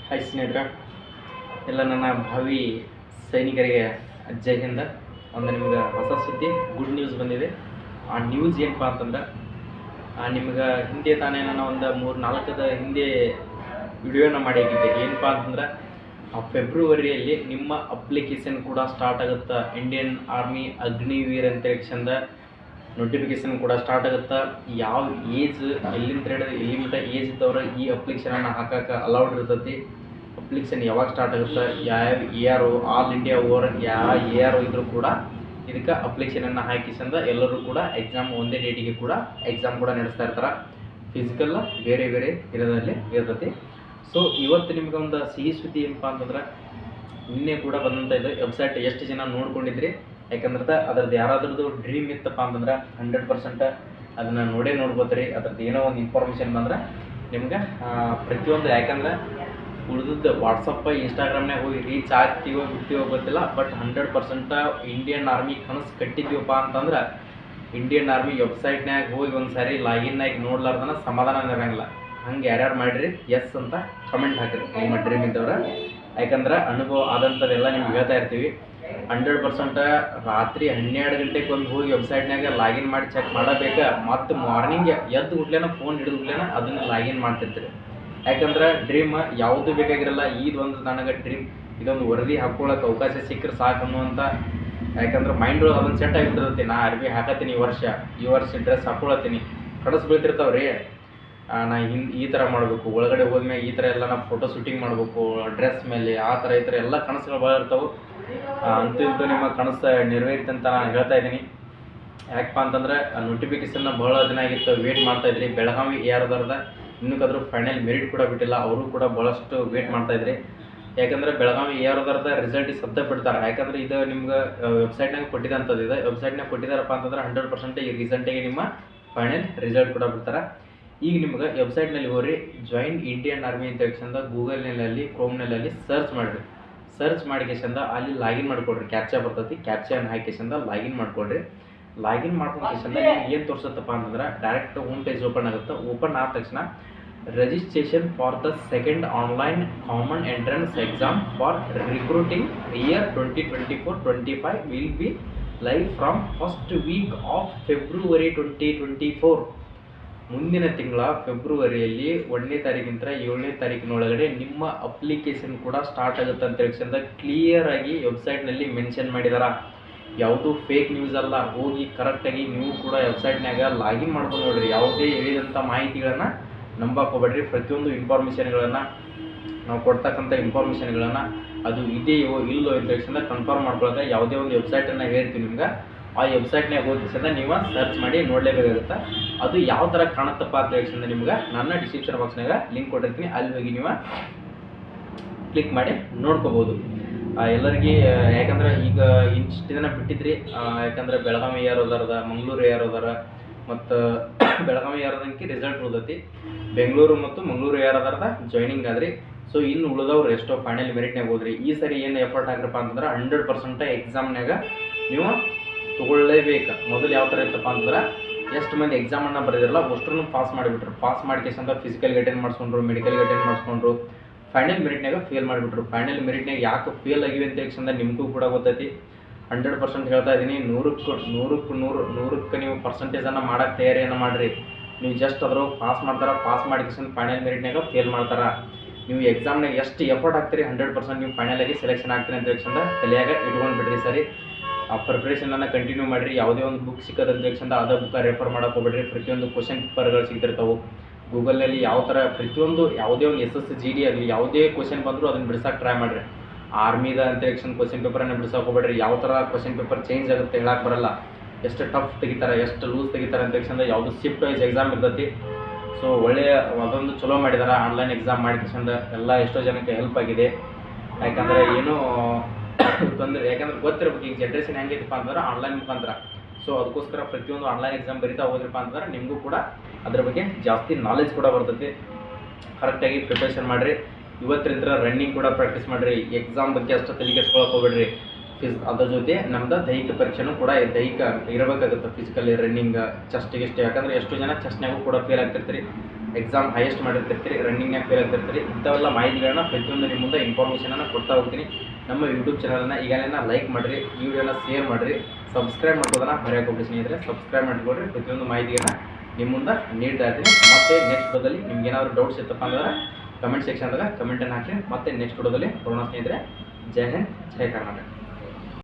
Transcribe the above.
Hi ಸ್ನೇಹಿತರೆ, ಎಲ್ಲ ನನ್ನ ಭಾವಿ ಸೈನಿಕರಿಗೆ ಜೈ ಹಿಂದ. ಒಂದು ನಿಮ್ಗೆ ಹೊಸ ಸುದ್ದಿ, ಗುಡ್ ನ್ಯೂಸ್ ಬಂದಿದೆ. ಆ ನ್ಯೂಸ್ ಏನಪ್ಪ ಅಂತಂದ್ರೆ, ನಿಮ್ಗೆ ಹಿಂದೆ ತಾನೇ ನಾನು ಒಂದು 3-4 ಹಿಂದೆ ವಿಡಿಯೋನ ಮಾಡಿದ್ದೆ. ಏನಪ್ಪ ಅಂತಂದ್ರೆ, ಫೆಬ್ರವರಿಯಲ್ಲಿ ನಿಮ್ಮ ಅಪ್ಲಿಕೇಶನ್ ಕೂಡ ಸ್ಟಾರ್ಟ್ ಆಗುತ್ತೆ. ಇಂಡಿಯನ್ ಆರ್ಮಿ ಅಗ್ನಿವೀರ್ ಅಂತೇಳಿಂದ ನೋಟಿಫಿಕೇಶನ್ ಕೂಡ ಸ್ಟಾರ್ಟ್ ಆಗುತ್ತೆ. ಯಾವ ಏಜ್ ಎಲ್ಲಿಂದ ಹಿಡಿದು ಎಲ್ಲಿ ಮಟ್ಟ ಏಜ್ ಇದ್ದವ್ರು ಈ ಅಪ್ಲಿಕೇಶನನ್ನು ಹಾಕಕ್ಕೆ ಅಲೌಡ್ ಇರ್ತೈತಿ. ಅಪ್ಲಿಕೇಶನ್ ಯಾವಾಗ ಸ್ಟಾರ್ಟ್ ಆಗುತ್ತೆ, ಯಾವ ಇಯರು, ಆಲ್ ಇಂಡಿಯಾ ಓವರ್ ಯಾವ ಇಯರ್ ಇದ್ರೂ ಕೂಡ ಇದಕ್ಕೆ ಅಪ್ಲಿಕೇಶನನ್ನು ಹಾಕಿಸಿಂದ ಎಲ್ಲರೂ ಕೂಡ ಎಕ್ಸಾಮ್ ಒಂದೇ ಡೇಟಿಗೆ ಕೂಡ ಎಕ್ಸಾಮ್ ಕೂಡ ನಡೆಸ್ತಾ ಇರ್ತಾರೆ. ಫಿಸಿಕಲ್ ಬೇರೆ ಬೇರೆ ಇರೋದ್ರಲ್ಲಿ ಇರ್ತೈತಿ. ಸೊ ಇವತ್ತು ನಿಮ್ಗೆ ಒಂದು ಸಿಹಿ ಸುದ್ದಿ ಏನಪ್ಪ ಅಂತಂದ್ರೆ, ನಿನ್ನೆ ಕೂಡ ಬಂದಂಥ ಇದು ವೆಬ್ಸೈಟ್ ಎಷ್ಟು ಜನ ನೋಡ್ಕೊಂಡಿದ್ರಿ? ಯಾಕಂದ್ರೆ ಅದ್ರದ್ದು ಯಾರಾದ್ರದ್ದು ಡ್ರೀಮ್ ಇತ್ತಪ್ಪ ಅಂತಂದ್ರೆ 100% ಅದನ್ನು ನೋಡ್ಬೋದ್ರಿ. ಅದ್ರದ್ದು ಏನೋ ಒಂದು ಇನ್ಫಾರ್ಮೇಷನ್ ಬಂದ್ರೆ ನಿಮ್ಗೆ ಪ್ರತಿಯೊಂದು, ಯಾಕಂದ್ರೆ ಉಳಿದದ್ದು ವಾಟ್ಸಪ್ ಇನ್ಸ್ಟಾಗ್ರಾಮ್ನಾಗ ಹೋಗಿ ರೀಚ್ ಆಗ್ತೀವೋ ಬಿಡ್ತೀವೋ ಗೊತ್ತಿಲ್ಲ, ಬಟ್ 100% ಇಂಡಿಯನ್ ಆರ್ಮಿ ಕನಸು ಕಟ್ಟಿದ್ದೀವಪ್ಪ ಅಂತಂದ್ರೆ ಇಂಡಿಯನ್ ಆರ್ಮಿ ವೆಬ್ಸೈಟ್ನಾಗ ಹೋಗಿ ಒಂದು ಸಾರಿ ಲಾಗಿನ್ ಆಗಿ ನೋಡ್ಲಾರ್ದನ ಸಮಾಧಾನ ಇರೋಂಗಿಲ್ಲ. ಹಂಗೆ ಯಾರ್ಯಾರು ಮಾಡಿರಿ ಎಸ್ ಅಂತ ಕಮೆಂಟ್ ಹಾಕಿರಿ ನಿಮ್ಮ ಡ್ರೀಮ್ ಇದ್ದವ್ರ. ಯಾಕಂದ್ರೆ ಅನುಭವ ಆದಂಥದ್ದೆಲ್ಲ ನಿಮ್ಗೆ ಹೇಳ್ತಾ ಇರ್ತೀವಿ. 100% ರಾತ್ರಿ 12 ಗಂಟೆಗೆ ಒಂದು ಹೋಗಿ ವೆಬ್ಸೈಟ್ನಾಗ ಲಾಗಿನ್ ಮಾಡಿ ಚೆಕ್ ಮಾಡಬೇಕು. ಮತ್ತು ಮಾರ್ನಿಂಗ್ ಎದ್ದು ಹುಡ್ಲೇನ ಫೋನ್ ಹಿಡಿದು ಹುಡ್ಲೇನ ಅದನ್ನು ಲಾಗಿನ್ ಮಾಡ್ತಿರ್ತೀರಿ. ಯಾಕಂದ್ರೆ ಡ್ರೀಮ್ ಯಾವುದು ಬೇಕಾಗಿರಲ್ಲ. ಇದೊಂದು ನನಗೆ ಡ್ರೀಮ್, ಇದೊಂದು ವರದಿ ಹಾಕ್ಕೊಳ್ಳೋಕೆ ಅವಕಾಶ ಸಿಕ್ಕರೆ ಸಾಕು ಅನ್ನುವಂಥ, ಯಾಕಂದ್ರೆ ಮೈಂಡ್ ಒಳಗೆ ಅದನ್ನು ಸೆಟ್ ಆಗಿಬಿಟ್ಟಿರ್ತೈತಿ. ನಾ ಅರ್ಬಿ ಹಾಕತ್ತೀನಿ ಈ ವರ್ಷ ಡ್ರೆಸ್ ಹಾಕ್ಕೊಳತ್ತೀನಿ, ಕಡಸ್ ಬೀಳ್ತಿರ್ತಾವ್ರಿ. ನಾ ಈ ಥರ ಮಾಡಬೇಕು, ಒಳಗಡೆ ಹೋದ್ಮೇಲೆ ಈ ಥರ ಎಲ್ಲ ನಾ ಫೋಟೋ ಶೂಟಿಂಗ್ ಮಾಡಬೇಕು ಡ್ರೆಸ್ ಮೇಲೆ, ಆ ಥರ ಈ ಥರ ಎಲ್ಲ ಕನಸುಗಳು ಭಾಳ ಇರ್ತಾವೆ. ಅಂತೂ ನಿಮ್ಮ ಕನಸು ನೆರವೇರಿತಂತ ನಾನು ಹೇಳ್ತಾ ಇದ್ದೀನಿ. ಯಾಕಪ್ಪ ಅಂತಂದ್ರೆ ನೋಟಿಫಿಕೇಶನ್ನ ಭಾಳ ದಿನ ಆಗಿತ್ತು, ವೇಟ್ ಮಾಡ್ತಾಯಿದ್ರಿ. ಬೆಳಗಾವಿ ಯಾರ್ದಾರದ ಇನ್ನೂಕಾದ್ರೂ ಫೈನಲ್ ಮೆರಿಟ್ ಕೂಡ ಬಿಟ್ಟಿಲ್ಲ, ಅವರು ಕೂಡ ಭಾಳಷ್ಟು ವೇಟ್ ಮಾಡ್ತಾಯಿದ್ರಿ. ಯಾಕಂದರೆ ಬೆಳಗಾವಿ ಯಾರ್ದಾರದ ರಿಸಲ್ಟ್ ಸದ್ಯ ಬಿಡ್ತಾರೆ. ಯಾಕಂದರೆ ಇದು ನಿಮ್ಗೆ ವೆಬ್ಸೈಟ್ನಾಗ ಕೊಟ್ಟಿದ್ದಂಥದ್ದು ಇದೆ. ವೆಬ್ಸೈಟ್ನಾಗ ಕೊಟ್ಟಿದ್ದಾರಪ್ಪ ಅಂತಂದ್ರೆ 100% ಈ ರೀಸೆಂಟಾಗಿ ನಿಮ್ಮ ಫೈನಲ್ ರಿಸಲ್ಟ್ ಕೂಡ ಬಿಡ್ತಾರೆ. ಈಗ ನಿಮ್ಗೆ ವೆಬ್ಸೈಟ್ನಲ್ಲಿ ಹೋಗ್ರಿ, ಜಾಯಿನ್ ಇಂಡಿಯನ್ ಆರ್ಮಿ ಅಂತ ಹೇಳ್ಕೊಂಡು ಗೂಗಲ್ನಲ್ಲಿ ಕ್ರೋಮ್ನಲ್ಲಿ ಸರ್ಚ್ ಮಾಡಿರಿ. ಸರ್ಚ್ ಮಾಡಿಕೆಸಿಂದ ಅಲ್ಲಿ ಲಾಗಿನ್ ಮಾಡ್ಕೊಳ್ರಿ. ಕ್ಯಾಪ್ಚಾ ಬರ್ತೈತಿ, ಕ್ಯಾಪ್ಚಾನ ಹಾಕಿಸಿಂದ ಲಾಗಿನ್ ಮಾಡ್ಕೊಳ್ರಿ. ಲಾಗಿನ್ ಮಾಡ್ಕೊಂಡ್ಕಿಸಿಂದ ನಿಮ್ಗೆ ಏನು ತೋರಿಸುತ್ತಪ್ಪ ಅಂತಂದ್ರೆ ಡೈರೆಕ್ಟ್ ಹೋಮ್ ಪೇಜ್ ಓಪನ್ ಆಗುತ್ತೆ. ಓಪನ್ ಆದ ತಕ್ಷಣ registration for the second online common entrance exam for recruiting year 2024-25 will be live from first week of February 2024. ಮುಂದಿನ ತಿಂಗಳ ಫೆಬ್ರವರಿಯಲ್ಲಿ 1ನೇ ತಾರೀಕಿಂದ 7ನೇ ತಾರೀಕಿನೊಳಗಡೆ ನಿಮ್ಮ ಅಪ್ಲಿಕೇಶನ್ ಕೂಡ ಸ್ಟಾರ್ಟ್ ಆಗುತ್ತೆ ಅಂತ ಹೇಳ್ಕೊಂಡು ಕ್ಲಿಯರ್ ಆಗಿ ವೆಬ್ಸೈಟ್ನಲ್ಲಿ ಮೆನ್ಷನ್ ಮಾಡಿದಾರ. ಯಾವುದು ಫೇಕ್ ನ್ಯೂಸ್ ಅಲ್ಲ. ಹೋಗಿ ಕರೆಕ್ಟಾಗಿ ನೀವು ಕೂಡ ವೆಬ್ಸೈಟ್ನಾಗ ಲಾಗಿನ್ ಮಾಡ್ಕೊಂಡು ನೋಡಿರಿ. ಯಾವುದೇ ಹೇಳಿದಂಥ ಮಾಹಿತಿಗಳನ್ನು ನಂಬಕ್ಕೆ ಹೋಗ್ಬೇಡ್ರಿ. ಪ್ರತಿಯೊಂದು ಇನ್ಫಾರ್ಮೇಷನ್ಗಳನ್ನು ನಾವು ಕೊಡ್ತಕ್ಕಂಥ ಇನ್ಫಾರ್ಮೇಷನ್ಗಳನ್ನು ಅದು ಇದೆಯೋ ಇಲ್ಲೋ ಅಂತ ಹೇಳ್ಕೊಂಡು ಕನ್ಫರ್ಮ್ ಮಾಡ್ಕೊಳಕ್ಕೆ ಯಾವುದೇ ಒಂದು ವೆಬ್ಸೈಟನ್ನು ಹೇಳ್ತೀವಿ ನಿಮ್ಗೆ. ಆ ವೆಬ್ಸೈಟ್ನಾಗ ಹೋಗಿಸಿಂದ ನೀವು ಸರ್ಚ್ ಮಾಡಿ ನೋಡಲೇಬೇಕಾಗುತ್ತೆ. ಅದು ಯಾವ ಥರ ಕಾಣುತ್ತಪ್ಪ ಅಂತ ಹೇಳ್ಕೊಂಡು ನಿಮ್ಗೆ ನನ್ನ ಡಿಸ್ಕ್ರಿಪ್ಷನ್ ಬಾಕ್ಸ್ನಾಗ ಲಿಂಕ್ ಕೊಟ್ಟಿರ್ತೀನಿ, ಅಲ್ಲಿ ಹೋಗಿ ನೀವು ಕ್ಲಿಕ್ ಮಾಡಿ ನೋಡ್ಕೋಬೋದು. ಎಲ್ಲರಿಗೆ ಯಾಕಂದ್ರೆ ಈಗ ಇಷ್ಟು ದಿನ ಬಿಟ್ಟಿದ್ರಿ. ಯಾಕಂದ್ರೆ ಬೆಳಗಾವಿ ಯಾರೋದಾರದ, ಮಂಗಳೂರು ಯಾರೋದಾರ, ಮತ್ತು ಬೆಳಗಾವಿ ಯಾರೋದಕ್ಕೆ ರಿಸಲ್ಟ್ ಉಳಿದೈತಿ. ಬೆಂಗಳೂರು ಮತ್ತು ಮಂಗಳೂರು ಯಾರೋದಾರದ ಜಾಯ್ನಿಂಗ್ ಆದ್ರಿ. ಸೊ ಇನ್ನು ಉಳಿದವ್ರು ಎಷ್ಟೋ ಫೈನಲ್ ಮೆರಿಟ್ನಾಗ ಹೋದ್ರಿ. ಈ ಸರಿ ಏನು ಎಫರ್ಟ್ ಹಾಕ್ರಪ್ಪ ಅಂತಂದ್ರೆ 100% ಎಕ್ಸಾಮ್ನಾಗ ನೀವು ತೊಗೊಳ್ಳೇಬೇಕು. ಮೊದಲು ಯಾವ ಥರ ಇತ್ತಪ್ಪ ಅಂತಂದ್ರೆ, ಎಷ್ಟು ಮಂದಿ ಎಕ್ಸಾಮನ್ನು ಬರೆದಿರಲ್ಲ ಅಷ್ಟನ್ನು ಪಾಸ್ ಮಾಡಿಬಿಟ್ರು. ಪಾಸ್ ಮಾಡ್ಕೇಸಂತ ಫಿಸಿಕಲ್ಗೆ ಅಟೆಂಡ್ ಮಾಡಿಸ್ಕೊಂಡ್ರು, ಮೆಡಿಕಲ್ಗೆ ಅಟೆಂಡ್ ಮಾಡಿಸ್ಕೊಂಡ್ರು, ಫೈನಲ್ ಮೆರಿಟ್ನಾಗ ಫೇಲ್ ಮಾಡಿಬಿಟ್ರು. ಫೈನಲ್ ಮೆರಿಟ್ನಾಗ ಯಾಕೆ ಫೇಲ್ ಆಗಿವೆ ಅಂತ ಹೇಳ್ಕೊಂಡು ನಿಮಗೂ ಕೂಡ ಗೊತ್ತೈತಿ. 100% ಹೇಳ್ತಾ ಇದ್ದೀನಿ, 100ಕ್ಕೆ ನೀವು ಪರ್ಸೆಂಟೇಜನ್ನು ಮಾಡೋಕ್ಕೆ ತಯಾರಿಯನ್ನು ಮಾಡಿರಿ. ನೀವು ಜಸ್ಟ್ ಅದ್ರ ಪಾಸ್ ಮಾಡ್ತಾರೆ, ಪಾಸ್ ಮಾಡಿಕೇಸಂದು ಫೈನಲ್ ಮೆರಿಟ್ನಾಗ ಫೇಲ್ ಮಾಡ್ತಾರೆ. ನೀವು ಎಕ್ಸಾಮ್ನಾಗ ಎಷ್ಟು ಎಫರ್ಟ್ ಹಾಕ್ತೀರಿ 100% ನೀವು ಫೈನಲಾಗಿ ಸೆಲೆಕ್ಷನ್ ಆಗ್ತೀರಿ ಅಂತ ಹೇಳ್ಕೊಂಡು ತಲೆಯಾಗ ಇಟ್ಕೊಂಡು ಬಿಡ್ರಿ. ಸರಿ, ಆ ಪ್ರಿಪ್ರೇಷನನ್ನು ಕಂಟಿನ್ಯೂ ಮಾಡಿರಿ. ಯಾವುದೇ ಒಂದು ಬುಕ್ ಸಿಕ್ಕದಂತ ಹೇಳ್ಕೊಂಡು ಅದೇ ಬುಕ್ಕ ರೆಫರ್ ಮಾಡೋಕೆ ಹೋಗ್ಬೇಡ್ರಿ. ಪ್ರತಿಯೊಂದು ಕ್ವಶನ್ ಪೇಪರ್ಗಳು ಸಿಗ್ತಿರ್ತಾವೆ ಗೂಗಲ್ನಲ್ಲಿ. ಯಾವ ಥರ ಪ್ರತಿಯೊಂದು ಯಾವುದೇ ಒಂದು SSGD ಆಗಲಿ ಯಾವುದೇ ಕ್ವಶನ್ ಬಂದರೂ ಅದನ್ನು ಬಿಡ್ಸೋಕೆ ಟ್ರೈ ಮಾಡಿರಿ. ಆರ್ಮಿದ ಅಂತ ಹೇಳ್ಕೊಂಡು ಕ್ವಶನ್ ಪೇಪರನ್ನು ಬಿಡ್ಸೋಕೆ ಹೋಗ್ಬೇಡ್ರಿ. ಯಾವ ಥರ ಕ್ವಶನ್ ಪೇಪರ್ ಚೇಂಜ್ ಆಗುತ್ತೆ ಹೇಳಕ್ಕೆ ಬರಲ್ಲ. ಎಷ್ಟು ಟಫ್ ತೆಗಿತಾರೆ, ಎಷ್ಟು ಲೂಸ್ ತೆಗಿತಾರೆ ಅಂತ ಹೇಳ್ಕೊಂಡು ಯಾವುದು ಶಿಫ್ಟ್ ವೈಸ್ ಎಕ್ಸಾಮ್ ಇರ್ತೈತಿ. ಸೊ ಒಳ್ಳೆಯ ಅದೊಂದು ಚಲೋ ಮಾಡಿದ್ದಾರೆ. ಆನ್ಲೈನ್ ಎಕ್ಸಾಮ್ ಮಾಡಿಕೊಂಡು ಎಲ್ಲ ಎಷ್ಟೋ ಜನಕ್ಕೆ ಹೆಲ್ಪ್ ಆಗಿದೆ. ಯಾಕಂದರೆ ಏನೂ ತೊಂದರೆ, ಯಾಕಂದ್ರೆ ಗೊತ್ತಿರ್ಬೇಕು ಈಗ ಜನ್ರೇಷನ್ ಹೆಂಗೈತಪ್ಪ ಅಂತಂದ್ರೆ ಆನ್ಲೈನ್ ಮುಖಾಂತರ. ಸೊ ಅದಕ್ಕೋಸ್ಕರ ಪ್ರತಿಯೊಂದು ಆನ್ಲೈನ್ ಎಕ್ಸಾಮ್ ಬರೀತಾ ಹೋದ್ರಪ್ಪ ಅಂತಂದ್ರೆ ನಿಮಗೂ ಕೂಡ ಅದ್ರ ಬಗ್ಗೆ ಜಾಸ್ತಿ ನಾಲೆಜ್ ಕೂಡ ಬರ್ತೈತಿ. ಕರೆಕ್ಟಾಗಿ ಪ್ರಿಪ್ರೇಷನ್ ಮಾಡಿರಿ. ಇವತ್ತಿಂದ ರನ್ನಿಂಗ್ ಕೂಡ ಪ್ರಾಕ್ಟೀಸ್ ಮಾಡಿರಿ. ಎಕ್ಸಾಮ್ ಬಗ್ಗೆ ಅಷ್ಟು ತಲೆ ಕೆಡ್ಸ್ಕೊಳಕ್ಕೆ ಹೋಗ್ಬೇಡ್ರಿ. ಅದ್ರ ಜೊತೆ ನಮ್ದು ದೈಹಿಕ ಪರೀಕ್ಷೆನೂ ಕೂಡ ದೈಹಿಕ ಇರಬೇಕಾಗುತ್ತೆ. Physically running, chest. ಯಾಕಂದರೆ ಎಷ್ಟೋ ಜನ ಚೆಸ್ಟ್ನಾಗೂ ಕೂಡ ಫೇಲ್ ಆಗ್ತಿರ್ತೀರಿ. ಎಕ್ಸಾಮ್ ಹೈಯೆಸ್ಟ್ ಮಾಡಿರ್ತಿರ್ತೀರಿ, ರನ್ನಿಂಗ್ನಾಗ ಫೇಲ್ ಆಗ್ತಿರ್ತೀರಿ. ಇಂಥವೆಲ್ಲ ಮಾಹಿತಿಗಳನ್ನ ಪ್ರತಿಯೊಂದು ನಿಮ್ಮ ಮುಂದೆ ಇನ್ಫಾರ್ಮೇಷನನ್ನು ಕೊಡ್ತಾ ಹೋಗ್ತೀನಿ. ನಮ್ಮ ಯೂಟ್ಯೂಬ್ ಚಾನಲನ್ನು ಈಗಲೇ ಲೈಕ್ ಮಾಡಿರಿ, ಈ ವಿಡಿಯೋನ ಶೇರ್ ಮಾಡಿರಿ, ಸಬ್ಸ್ಕ್ರೈಬ್ ಮಾಡ್ಕೋದನ್ನು ಮರೆಯೋಕೆ ಹೋಗ್ಬಿಡಿ ಸ್ನೇಹಿತರೆ. ಸಬ್ಸ್ಕ್ರೈಬ್ ಮಾಡ್ಕೊಡ್ರಿ. ಪ್ರತಿಯೊಂದು ಮಾಹಿತಿಯನ್ನು ನಿಮ್ಮ ಮುಂದೆ ನೀಡ್ತಾ ಇರ್ತೀನಿ. ಮತ್ತೆ ನೆಕ್ಸ್ಟ್ ವಿಡಿಯೋದಲ್ಲಿ ನಿಮ್ಗೆ ಏನಾದರೂ ಡೌಟ್ಸ್ ಇತ್ತಪ್ಪ ಅಂದ್ರೆ ಕಮೆಂಟ್ ಸೆಕ್ಷನ್ದಾಗ ಕಮೆಂಟನ್ನು ಹಾಕಿ. ಮತ್ತೆ ನೆಕ್ಸ್ಟ್ ವಿಡಿಯೋದಲ್ಲಿ ಬರೋಣ ಸ್ನೇಹಿತರೆ. ಜೈ ಹಿಂದ್, ಜೈ ಕರ್ನಾಟಕ.